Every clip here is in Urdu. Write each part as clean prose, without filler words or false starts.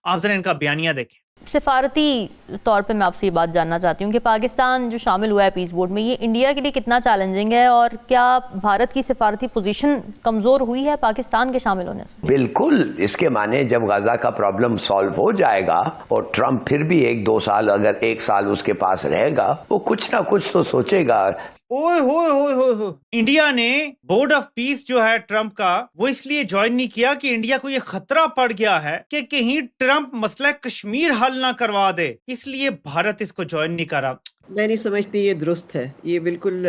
آپ ذرا ان کا بیانیہ دیکھیں. سفارتی طور پہ میں آپ سے یہ بات جاننا چاہتی ہوں کہ پاکستان جو شامل ہوا ہے پیس بورڈ میں، یہ انڈیا کے لیے کتنا چیلنجنگ ہے، اور کیا بھارت کی سفارتی پوزیشن کمزور ہوئی ہے پاکستان کے شامل ہونے سے؟ بالکل. اس کے معنی جب غزہ کا پرابلم سالو ہو جائے گا اور ٹرمپ پھر بھی 1-2 سال، اگر 1 سال اس کے پاس رہے گا، وہ کچھ نہ کچھ تو سوچے گا. اوئے ہوئے ہوئے ہوئے ہوئے، انڈیا نے بورڈ آف پیس جو ہے ٹرمپ کا، وہ اس لیے جوائن نہیں کیا کہ انڈیا کو یہ خطرہ پڑ گیا ہے کہ کہیں ٹرمپ مسئلہ کشمیر حل نہ کروا دے، اس لیے بھارت اس کو جوائن نہیں کرا. میں نہیں سمجھتی یہ درست ہے، یہ بالکل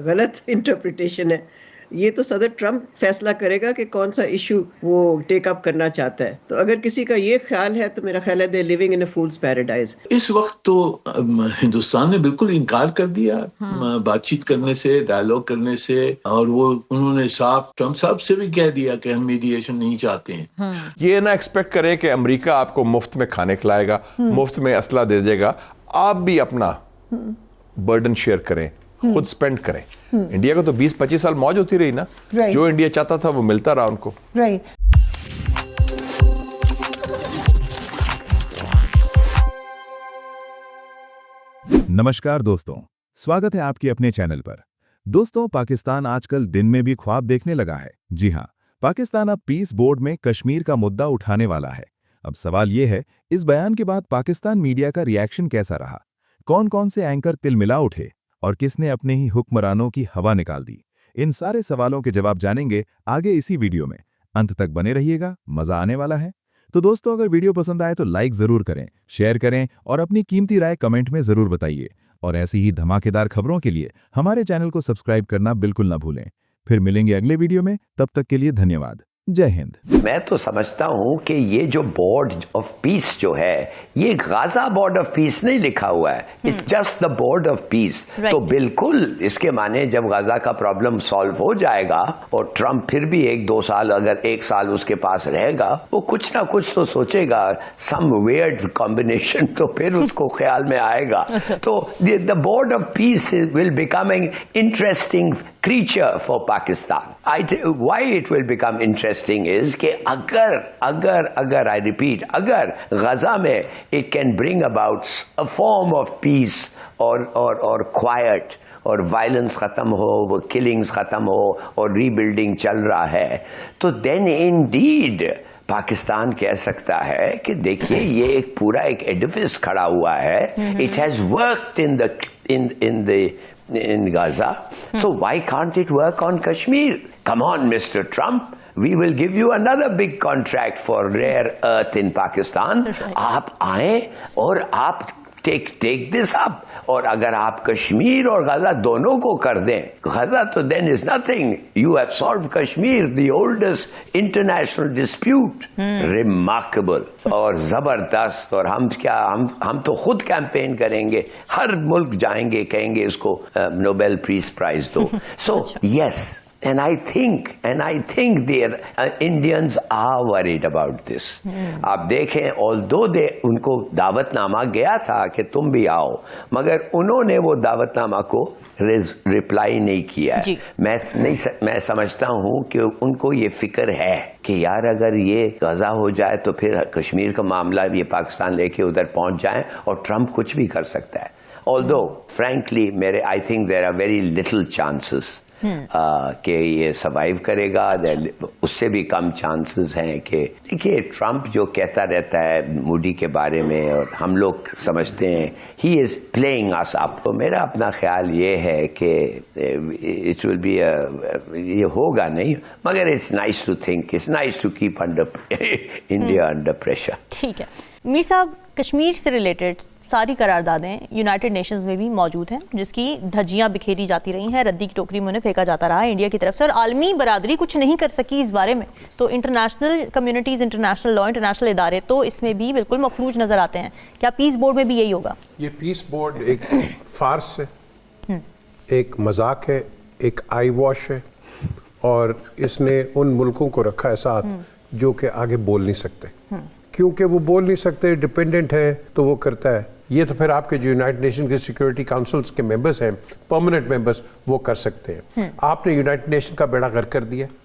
غلط انٹرپریٹیشن ہے. یہ تو صدر ٹرمپ فیصلہ کرے گا کہ کون سا ایشو وہ ٹیک اپ کرنا چاہتا ہے. تو اگر کسی کا یہ خیال ہے تو میرا خیال ہے they living in a fool's paradise. اس وقت تو ہندوستان نے بالکل انکار کر دیا بات چیت کرنے سے، ڈائیلاگ کرنے سے، اور وہ انہوں نے صاف ٹرمپ صاحب سے بھی کہہ دیا کہ ہم میڈیشن نہیں چاہتے ہیں. یہ نہ ایکسپیکٹ کرے کہ امریکہ آپ کو مفت میں کھانے کھلائے گا، مفت میں اسلحہ دے دے گا. آپ بھی اپنا برڈن شیئر کریں، خود سپینڈ کریں. انڈیا کو تو 20-25 سال موج ہوتی رہی نا، جو انڈیا چاہتا تھا وہ ملتا رہا ان کو. نمشکار دوستوں، سواگت ہے آپ کے اپنے چینل پر. دوستوں، پاکستان آج کل دن میں بھی خواب دیکھنے لگا ہے. جی ہاں، پاکستان اب پیس بورڈ میں کشمیر کا مدعا اٹھانے والا ہے. اب سوال یہ ہے، اس بیان کے بعد پاکستان میڈیا کا ریاکشن کیسا رہا؟ کون سے اینکر تل ملا اٹھے اور کس نے اپنے ہی حکمرانوں کی ہوا نکال دی؟ ان سارے سوالوں کے جواب جانیں گے آگے اسی ویڈیو میں. انت تک بنے رہیے گا، مزہ آنے والا ہے. تو دوستو، اگر ویڈیو پسند آئے تو لائک ضرور کریں، شیئر کریں اور اپنی قیمتی رائے کمنٹ میں ضرور بتائیے. اور ایسی ہی دھماکے دار خبروں کے لیے ہمارے چینل کو سبسکرائب کرنا بالکل نہ بھولیں. پھر ملیں گے اگلے ویڈیو میں، تب تک کے لیے دھنیواد. جے ہند. میں تو سمجھتا ہوں کہ یہ جو بورڈ آف پیس جو ہے، یہ غازہ بورڈ آف پیس نہیں لکھا ہوا ہے، it's just the board of peace. تو بالکل اس کے معنی جب غازہ کا پرابلم سالو ہو جائے گا اور ٹرمپ پھر بھی 1-2 سال، اگر 1 سال اس کے پاس رہے گا، وہ کچھ نہ کچھ تو سوچے گا. سم ویئرڈ کمبینیشن تو پھر اس کو خیال میں آئے گا. تو دا board of piece will become an interesting creature for Pakistan. Why it will become interesting is کہ اگر I repeat، اگر غزہ میں it can bring about a form of peace or quiet اور وائلنس ختم ہو، وہ کلنگز ختم ہو اور ری بلڈنگ چل رہا ہے، تو دین انڈیڈ پاکستان کہہ سکتا ہے کہ دیکھیے یہ ایک پورا ایک ایڈیفس کھڑا ہوا ہے. It has worked in Gaza, so why can't it work on Kashmir? Come on, Mr. Trump, we will give you another big contract for rare earth in Pakistan. آپ آئیں اور آپ take this up. اور اگر آپ کشمیر اور غزہ دونوں کو کر دیں، غزہ تو then is nothing. You have solved Kashmir, the oldest international dispute. Remarkable اور زبردست. اور ہم تو خود کیمپین کریں گے، ہر ملک جائیں گے، کہیں گے اس کو نوبل پیس پرائز دو. So yes, and I think the Indians are worried about this. آپ دیکھیں، although ان کو دعوت نامہ گیا تھا کہ تم بھی آؤ، مگر انہوں نے وہ دعوت نامہ کو رپلائی نہیں کیا. میں سمجھتا ہوں کہ ان کو یہ فکر ہے کہ یار اگر یہ غزہ ہو جائے تو پھر کشمیر کا معاملہ یہ پاکستان لے کے ادھر پہنچ جائیں اور ٹرمپ کچھ بھی کر سکتا ہے. Although frankly I think there are very little chances کہ یہ سروائیو کرے گا. اس سے بھی کم چانسز ہیں کہ دیکھیے ٹرمپ جو کہتا رہتا ہے موڈی کے بارے میں، اور ہم لوگ سمجھتے ہیں ہی از پلئنگ اس اپ. تو میرا اپنا خیال یہ ہے کہ اٹ ول بی یہ ہوگا نہیں، مگر it's nice to think, it's nice to keep India under pressure. ٹھیک ہے میر صاحب، کشمیر سے ریلیٹڈ ساری قراردادیں یونائٹڈ نیشنز میں بھی موجود ہیں، جس کی دھجیاں بکھیری جاتی رہی ہیں، ردی کی ٹوکری میں انہیں پھینکا جاتا رہا ہے انڈیا کی طرف سے، اور عالمی برادری کچھ نہیں کر سکی اس بارے میں. تو international communities, international law, international ادارے تو اس میں بھی بالکل مفلوج نظر آتے ہیں. کیا پیس بورڈ میں بھی یہی ہوگا؟ یہ پیس بورڈ ایک فارس ہے، ایک مذاق ہے، ایک آئی واش ہے، اور اس نے ان ملکوں کو رکھا ہے ساتھ جو کہ آگے بول نہیں سکتے. کیونکہ وہ بول نہیں سکتے، ڈیپینڈنٹ ہے، تو وہ کرتا ہے. یہ تو پھر آپ کے جو یونائٹڈ نیشن کے سیکورٹی کاؤنسلز کے ممبرز ہیں، پرماننٹ ممبرز، وہ کر سکتے ہیں. آپ نے یونائٹڈ نیشن کا بیڑا غرق کر دیا.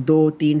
2-3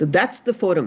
So that's the forum.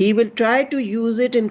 He will try to use it in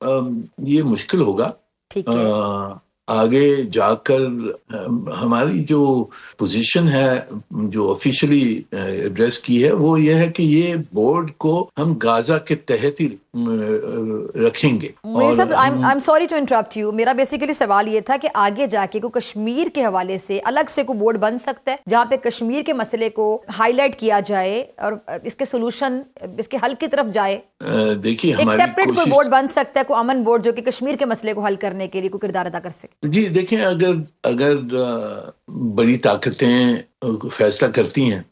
یہ مشکل ہوگا. ٹھیک ہے. آگے جا کر ہماری جو پوزیشن ہے جو آفیشلی ایڈریس کی ہے وہ یہ ہے کہ یہ بورڈ کو ہم غازہ کے تحت ہی رکھیں گے. I'm sorry to interrupt you. میرا بیسیکلی سوال یہ تھا کہ آگے جا کے کوئی کشمیر کے حوالے سے الگ سے کوئی بورڈ بن سکتا ہے جہاں پہ کشمیر کے مسئلے کو ہائی لائٹ کیا جائے اور اس کے سولوشن اس کے حل کی طرف جائے. دیکھیے ایک سیپریٹ کوئی بورڈ بن سکتا ہے, کوئی امن بورڈ جو کہ کشمیر کے مسئلے کو حل کرنے کے لیے کوئی کردار ادا کر سکے. جی دیکھیں, اگر بڑی طاقتیں فیصلہ کرتی ہیں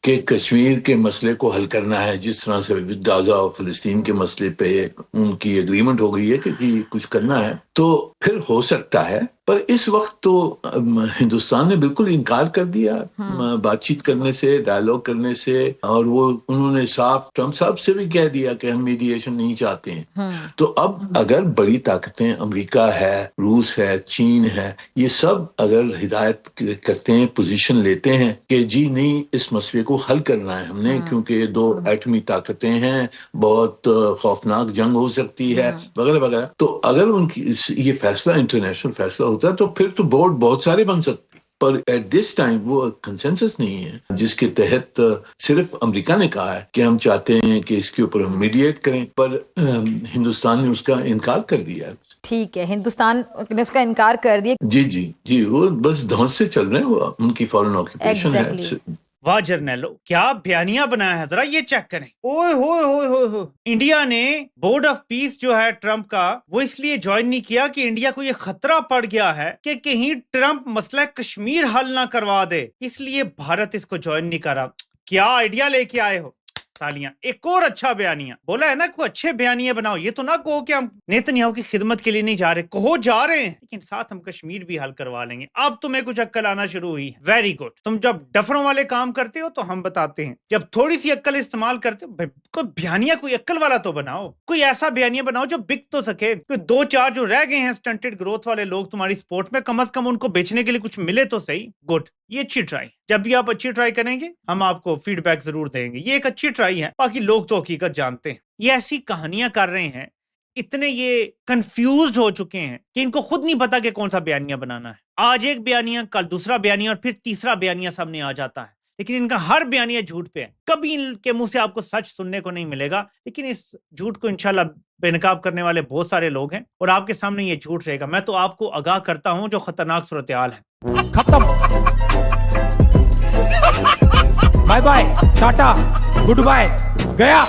کہ کشمیر کے مسئلے کو حل کرنا ہے, جس طرح سے غزہ اور فلسطین کے مسئلے پہ ان کی اگریمنٹ ہو گئی ہے کہ کچھ کرنا ہے, تو پھر ہو سکتا ہے. پر اس وقت تو ہندوستان نے بالکل انکار کر دیا بات چیت کرنے سے, ڈائیلاگ کرنے سے, اور وہ انہوں نے صاف ٹرمپ صاحب سے بھی کہہ دیا کہ ہم میڈیشن نہیں چاہتے ہیں. تو اب اگر بڑی طاقتیں امریکہ ہے, روس ہے, چین ہے, یہ سب اگر ہدایت کرتے ہیں, پوزیشن لیتے ہیں کہ جی نہیں اس مسئلے کو حل کرنا ہے ہم نے, کیونکہ یہ دو ایٹمی طاقتیں ہیں, بہت خوفناک جنگ ہو سکتی ہے وغیرہ وغیرہ, تو اگر ان کی یہ فیصلہ انٹرنیشنل فیصلہ ہوتا ہے تو پھر تو بورڈ بہت سارے بن سکتے. پر ایٹ دس ٹائم وہ کنسنسس نہیں ہے جس کے تحت صرف امریکہ نے کہا ہے کہ ہم چاہتے ہیں کہ اس کے اوپر ہم میڈیٹ کریں, پر ہندوستان نے اس کا انکار کر دیا ہے. ٹھیک ہے, ہندوستان نے اس کا انکار کر دیا. جی وہ بس دھونس سے چل رہے ہیں, وہ ان کی فورن آکوپیشن ہے. واہ جرنیلو, کیا بیانیہ بنایا ہے, ذرا یہ چیک کریں. اوئے ہوئے ہوئے ہوئے, انڈیا نے بورڈ آف پیس جو ہے ٹرمپ کا, وہ اس لیے جوائن نہیں کیا کہ انڈیا کو یہ خطرہ پڑ گیا ہے کہ کہیں ٹرمپ مسئلہ کشمیر حل نہ کروا دے, اس لیے بھارت اس کو جوائن نہیں کرا. کیا آئیڈیا لے کے آئے ہو, تالیاں. ایک اور اچھا بیانیہ بولا ہے نا, کوئی اچھے بیانیے بناؤ. یہ تو نہ کہو کہ ہم نیتنیاہو کی خدمت کے لیے نہیں جا رہے, کہو جا رہے ہیں لیکن ساتھ ہم کشمیر بھی حل کروا لیں گے. اب تمہیں کچھ عقل آنا شروع ہوئی ہے, ویری گڈ. تم جب ڈفروں والے کام کرتے ہو تو ہم بتاتے ہیں, جب تھوڑی سی عقل استعمال کرتے ہو کوئی بیانیہ کوئی عقل والا تو بناؤ, کوئی ایسا بیانیہ بناؤ جو بک تو سکے. کوئی دو چار جو رہ گئے ہیں سٹنٹڈ گروتھ والے لوگ تمہاری سپورٹ میں, کم از کم ان کو بیچنے کے لیے کچھ ملے تو صحیح. گڈ, یہ اچھی ٹرائی. جب بھی آپ اچھی ٹرائی کریں گے ہم آپ کو فیڈ بیک ضرور دیں گے. یہ ایک اچھی ٹرائی ہے, باقی لوگ تو حقیقت جانتے ہیں. یہ ایسی کہانیاں کر رہے ہیں, اتنے یہ کنفیوزڈ ہو چکے ہیں کہ ان کو خود نہیں پتا کہ کون سا بیانیہ بنانا ہے. آج ایک بیانیہ, کل دوسرا بیانیہ, اور پھر تیسرا بیانیہ سامنے آ جاتا ہے, لیکن ان کا ہر بیانیہ جھوٹ پہ ہے. کبھی ان کے منہ سے آپ کو سچ سننے کو نہیں ملے گا, لیکن اس جھوٹ کو انشاءاللہ بے نقاب کرنے والے بہت سارے لوگ ہیں, اور آپ کے سامنے یہ جھوٹ رہے گا. میں تو آپ کو آگاہ کرتا ہوں جو خطرناک صورتحال ہے. ختم, bye bye, tata, good bye, گیا.